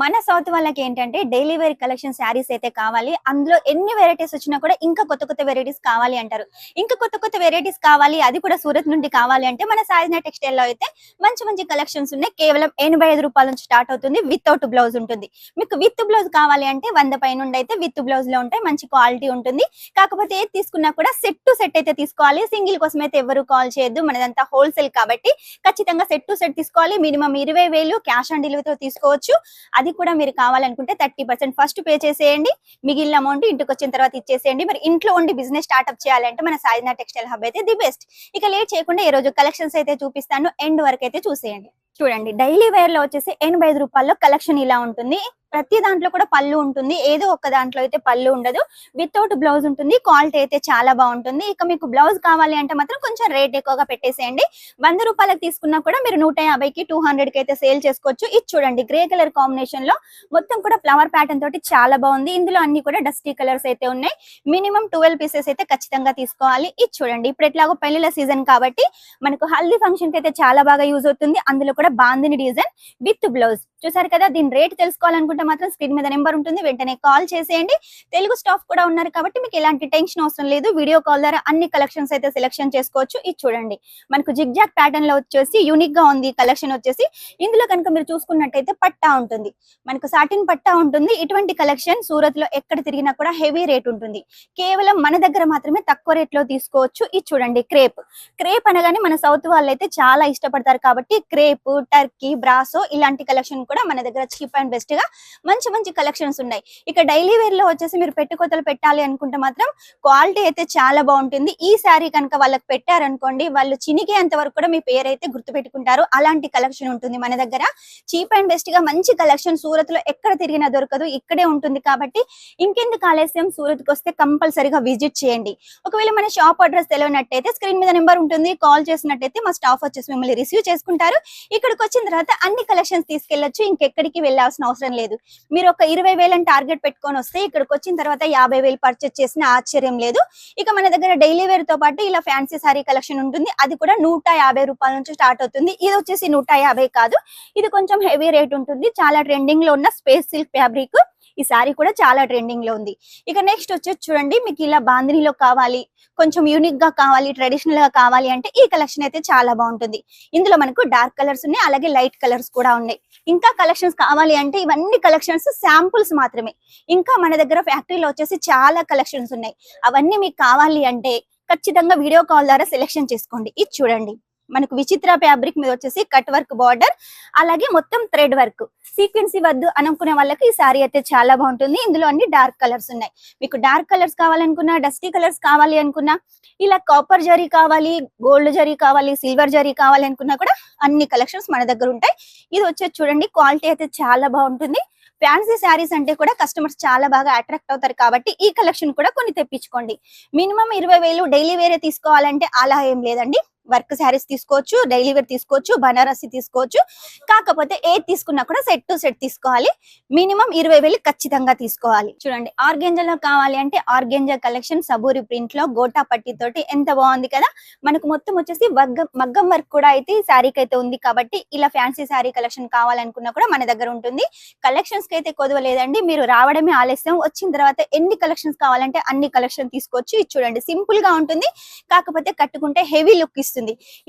మన సౌత్ వాళ్ళకి ఏంటంటే డైలీ వేర్ కలెక్షన్ శారీస్ అయితే కావాలి. అందులో ఎన్ని వెరైటీస్ వచ్చినా కూడా ఇంకా కొత్త కొత్త వెరైటీస్ కావాలి అంటారు. ఇంకా కొత్త కొత్త వెరైటీస్ కావాలి, అది కూడా సూరత్ నుండి కావాలి అంటే మన సాయినా టెక్స్టైల్ లో అయితే మంచి మంచి కలెక్షన్స్ ఉన్నాయి. కేవలం 85 రూపాయల నుంచి స్టార్ట్ అవుతుంది. వితౌట్ బ్లౌజ్ ఉంటుంది. మీకు విత్ బ్లౌజ్ కావాలి అంటే 100 పై నుండి అయితే విత్ బ్లౌజ్ లో ఉంటాయి. మంచి క్వాలిటీ ఉంటుంది. కాకపోతే ఏది తీసుకున్నా కూడా సెట్ టు సెట్ అయితే తీసుకోవాలి. సింగిల్ కోసం అయితే ఎవరు కాల్ చేయొద్దు. మనదంతా హోల్సేల్ కాబట్టి ఖచ్చితంగా సెట్ టు సెట్ తీసుకోవాలి. మినిమం 20,000 క్యాష్ ఆన్ డెలివరీతో తీసుకోవచ్చు. అది కూడా మీరు కావాలనుకుంటే 30% ఫస్ట్ పే చేసేయండి. మిగిలిన అమౌంట్ ఇంటికి వచ్చిన తర్వాత ఇచ్చేసేయండి. మరి ఇంట్లో ఉండి బిజినెస్ స్టార్ట్అప్ చేయాలంటే మన సాయినా టెక్స్టైల్ హబ్ అయితే ది బెస్ట్. ఇక లేట్ చేయకుండా ఈ రోజు కలెక్షన్స్ అయితే చూపిస్తాను. ఎండ్ వరకు అయితే చూసేయండి. చూడండి, డైలీ వేర్ లో వచ్చేసి 85 రూపాయల్లో కలెక్షన్ ఇలా ఉంటుంది. ప్రతి దాంట్లో కూడా పళ్ళు ఉంటుంది. ఏదో ఒక దాంట్లో అయితే పళ్ళు ఉండదు. వితౌట్ బ్లౌజ్ ఉంటుంది. క్వాలిటీ అయితే చాలా బాగుంటుంది. ఇక మీకు బ్లౌజ్ కావాలి అంటే మాత్రం కొంచెం రేట్ ఎక్కువగా పెట్టేసేయండి. 100 రూపాయలకు తీసుకున్నా కూడా మీరు 150కి 200కి అయితే సేల్ చేసుకోవచ్చు. ఇది చూడండి, గ్రే కలర్ కాంబినేషన్ లో మొత్తం కూడా ఫ్లవర్ ప్యాటర్న్ తోటి చాలా బాగుంది. ఇందులో అన్ని కూడా డస్టీ కలర్స్ అయితే ఉన్నాయి. మినిమం 12 పీసెస్ అయితే ఖచ్చితంగా తీసుకోవాలి. ఇది చూడండి, ఇప్పుడు ఎట్లాగో పెళ్లిల సీజన్ కాబట్టి మనకు హల్దీ ఫంక్షన్ కి అయితే చాలా బాగా యూజ్ అవుతుంది. అందులో కూడా బాందిని డిజైన్ విత్ బ్లౌజ్ చూసారు కదా. దీని రేట్ తెలుసుకోవాలనుకుంటే మాత్రం స్క్రీన్ మీద నెంబర్ ఉంటుంది, వెంటనే కాల్ చేసేయండి. తెలుగు స్టాఫ్ కూడా ఉన్నారు కాబట్టి మీకు ఎలాంటి టెన్షన్ అవసరం లేదు. వీడియో కాల్ ద్వారా అన్ని కలెక్షన్స్ అయితే సెలెక్షన్ చేసుకోవచ్చు. ఇది చూడండి, మనకు జిగ్జాగ్ ప్యాటర్న్ లో వచ్చేసి యూనిక్ గా ఉంది కలెక్షన్ వచ్చేసి. ఇందులో కనుక మీరు చూసుకున్నట్టయితే పట్టా ఉంటుంది, మనకు సాటిన్ పట్టా ఉంటుంది. ఇటువంటి కలెక్షన్ సూరత్ లో ఎక్కడ తిరిగినా కూడా హెవీ రేట్ ఉంటుంది. కేవలం మన దగ్గర మాత్రమే తక్కువ రేట్ లో తీసుకోవచ్చు. ఇది చూడండి, క్రేప్. క్రేప్ అనగానే మన సౌత్ వాళ్ళు అయితే చాలా ఇష్టపడతారు కాబట్టి క్రేప్, టర్కీ, బ్రాసో ఇలాంటి కలెక్షన్ కూడా మన దగ్గర చీప్ అండ్ బెస్ట్ గా మంచి మంచి కలెక్షన్స్ ఉన్నాయి. ఇక డైలీ వేర్ లో వచ్చేసి మీరు పెట్టుకోతలు పెట్టాలి అనుకుంటే మాత్రం క్వాలిటీ అయితే చాలా బాగుంటుంది. ఈ శారీ కనుక వాళ్ళకి పెట్టారనుకోండి, వాళ్ళు చినిగేంత వరకు కూడా మీ పేరు అయితే గుర్తు పెట్టుకుంటారు. అలాంటి కలెక్షన్ ఉంటుంది మన దగ్గర. చీప్ అండ్ బెస్ట్ గా మంచి కలెక్షన్ సూరత్ లో ఎక్కడ తిరిగినా దొరకదు, ఇక్కడే ఉంటుంది. కాబట్టి ఇంకెందుకు ఆలస్యం, సూరత్ కి వస్తే కంపల్సరీగా విజిట్ చేయండి. ఒకవేళ మన షాప్ అడ్రస్ తెలియనట్టయితే స్క్రీన్ మీద నెంబర్ ఉంటుంది, కాల్ చేసినట్టయితే మా స్టాఫ్ వచ్చేసి మిమ్మల్ని రిసీవ్ చేసుకుంటారు. ఇక్కడికి వచ్చిన తర్వాత అన్ని కలెక్షన్స్ తీసుకెళ్లొచ్చు. ఇంకెక్కడికి వెళ్ళాల్సిన అవసరం లేదు. మీరు ఒక 20,000 టార్గెట్ పెట్టుకొని వస్తే ఇక్కడికి వచ్చిన తర్వాత 50,000 పర్చేస్ చేసిన ఆశ్చర్యం లేదు. ఇక మన దగ్గర డైలీ వేర్ తో పాటు ఇలా ఫ్యాన్సీ సారీ కలెక్షన్ ఉంటుంది. అది కూడా 150 రూపాయల నుంచి స్టార్ట్ అవుతుంది. ఇది వచ్చేసి 150 కాదు, ఇది కొంచెం హెవీ రేట్ ఉంటుంది. చాలా ట్రెండింగ్ లో ఉన్న స్పేస్ సిల్క్ ఫ్యాబ్రిక్. ఈ సారీ కూడా చాలా ట్రెండింగ్ లో ఉంది. ఇక నెక్స్ట్ వచ్చేసి చూడండి, మీకు ఇలా బాందినిలో కావాలి, కొంచెం యూనిక్ గా కావాలి, ట్రెడిషనల్ గా కావాలి అంటే ఈ కలెక్షన్ అయితే చాలా బాగుంటుంది. ఇందులో మనకు డార్క్ కలర్స్ ఉన్నాయి, అలాగే లైట్ కలర్స్ కూడా ఉన్నాయి. ఇంకా కలెక్షన్స్ కావాలి అంటే ఇవన్నీ కలెక్షన్స్ శాంపుల్స్ మాత్రమే. ఇంకా మన దగ్గర ఫ్యాక్టరీలో వచ్చేసి చాలా కలెక్షన్స్ ఉన్నాయి. అవన్నీ మీకు కావాలి అంటే ఖచ్చితంగా వీడియో కాల్ ద్వారా సెలెక్షన్ చేసుకోండి. ఇది చూడండి, మనకు విచిత్ర ఫ్యాబ్రిక్ మీద వచ్చేసి కట్ వర్క్ బార్డర్, అలాగే మొత్తం థ్రెడ్ వర్క్. సీక్వెన్సీ వద్దు అనుకునే వాళ్ళకి ఈ సారీ అయితే చాలా బాగుంటుంది. ఇందులో అన్ని డార్క్ కలర్స్ ఉన్నాయి. మీకు డార్క్ కలర్స్ కావాలనుకున్నా, డస్టీ కలర్స్ కావాలి అనుకున్నా, ఇలా కాపర్ జరీ కావాలి, గోల్డ్ జరీ కావాలి, సిల్వర్ జరీ కావాలి అనుకున్నా కూడా అన్ని కలెక్షన్స్ మన దగ్గర ఉంటాయి. ఇది వచ్చేసి చూడండి, క్వాలిటీ అయితే చాలా బాగుంటుంది. ఫ్యాన్సీ శారీస్ అంటే కూడా కస్టమర్స్ చాలా బాగా అట్రాక్ట్ అవుతారు కాబట్టి ఈ కలెక్షన్ కూడా కొన్ని తెప్పించుకోండి. మినిమం 20,000 డైలీ వేరే తీసుకోవాలంటే అలా ఏం లేదండి. వర్క్ శారీస్ తీసుకోవచ్చు, డైలీ వేర్ తీసుకోవచ్చు, బనారసి తీసుకోవచ్చు. కాకపోతే ఏది తీసుకున్నా కూడా సెట్ టు సెట్ తీసుకోవాలి. మినిమం 20,000 ఖచ్చితంగా తీసుకోవాలి. చూడండి, ఆర్గెంజాలో కావాలి అంటే ఆర్గెంజా కలెక్షన్ సబూరి ప్రింట్ లో గోటా పట్టి తోటి ఎంత బాగుంది కదా. మనకు మొత్తం వచ్చేసి మగ్గం వర్క్ కూడా అయితే ఈ శారీకి అయితే ఉంది. కాబట్టి ఇలా ఫ్యాన్సీ శారీ కలెక్షన్ కావాలనుకున్నా కూడా మన దగ్గర ఉంటుంది. కలెక్షన్స్ కి అయితే కొదవలేదండి. మీరు రావడమే ఆలస్యం. వచ్చిన తర్వాత ఎన్ని కలెక్షన్స్ కావాలంటే అన్ని కలెక్షన్ తీసుకోవచ్చు. ఇది చూడండి, సింపుల్ గా ఉంటుంది, కాకపోతే కట్టుకుంటే హెవీ లుక్ ఇస్తుంది.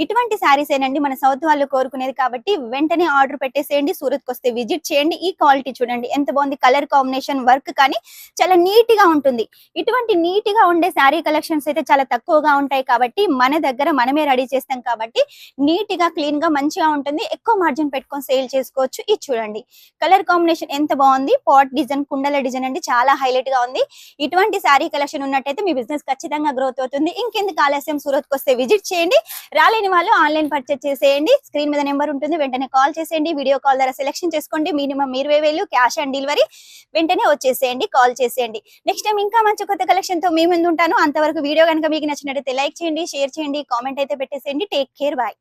ఇటువంటి శారీస్ ఏనండి మన సౌత్ వాళ్ళు కోరుకునేది. కాబట్టి వెంటనే ఆర్డర్ పెట్టేసేయండి. సూరత్ కి వస్తే విజిట్ చేయండి. ఈ క్వాలిటీ చూడండి ఎంత బాగుంది. కలర్ కాంబినేషన్ వర్క్ కానీ చాలా నీట్ గా ఉంటుంది. ఇటువంటి నీట్ గా ఉండే శారీ కలెక్షన్స్ అయితే చాలా తక్కువగా ఉంటాయి. కాబట్టి మన దగ్గర మనమే రెడీ చేస్తాం కాబట్టి నీట్ గా క్లీన్ గా మంచిగా ఉంటుంది. ఎక్కువ మార్జిన్ పెట్టుకొని సేల్ చేసుకోవచ్చు. ఇది చూడండి, కలర్ కాంబినేషన్ ఎంత బాగుంది. పాట్ డిజైన్, కుండల డిజైన్ అండి, చాలా హైలైట్ గా ఉంది. ఇటువంటి శారీ కలెక్షన్ ఉన్నట్టయితే మీ బిజినెస్ ఖచ్చితంగా గ్రోత్ అవుతుంది. ఇంకెందుకు ఆలస్యం, సూరత్ కి వస్తే విజిట్ చేయండి. రాలేని వాళ్ళు ఆన్లైన్ పర్చేస్ చేసేయండి. స్క్రీన్ మీద నెంబర్ ఉంటుంది, వెంటనే కాల్ చేసేయండి. వీడియో కాల్ ద్వారా సెలెక్షన్ చేసుకోండి. Minimum 20,000 cash on delivery. వెంటనే వచ్చేసేయండి, కాల్ చేసేయండి. నెక్స్ట్ టైం ఇంకా మంచి కొత్త కలెక్షన్ తో మీ ముందు ఉంటాను. అంతవరకు వీడియో కనుక మీకు నచ్చినట్లయితే లైక్ చేయండి, షేర్ చేయండి, కామెంట్ అయితే పెట్టేసేయండి. Take care, bye.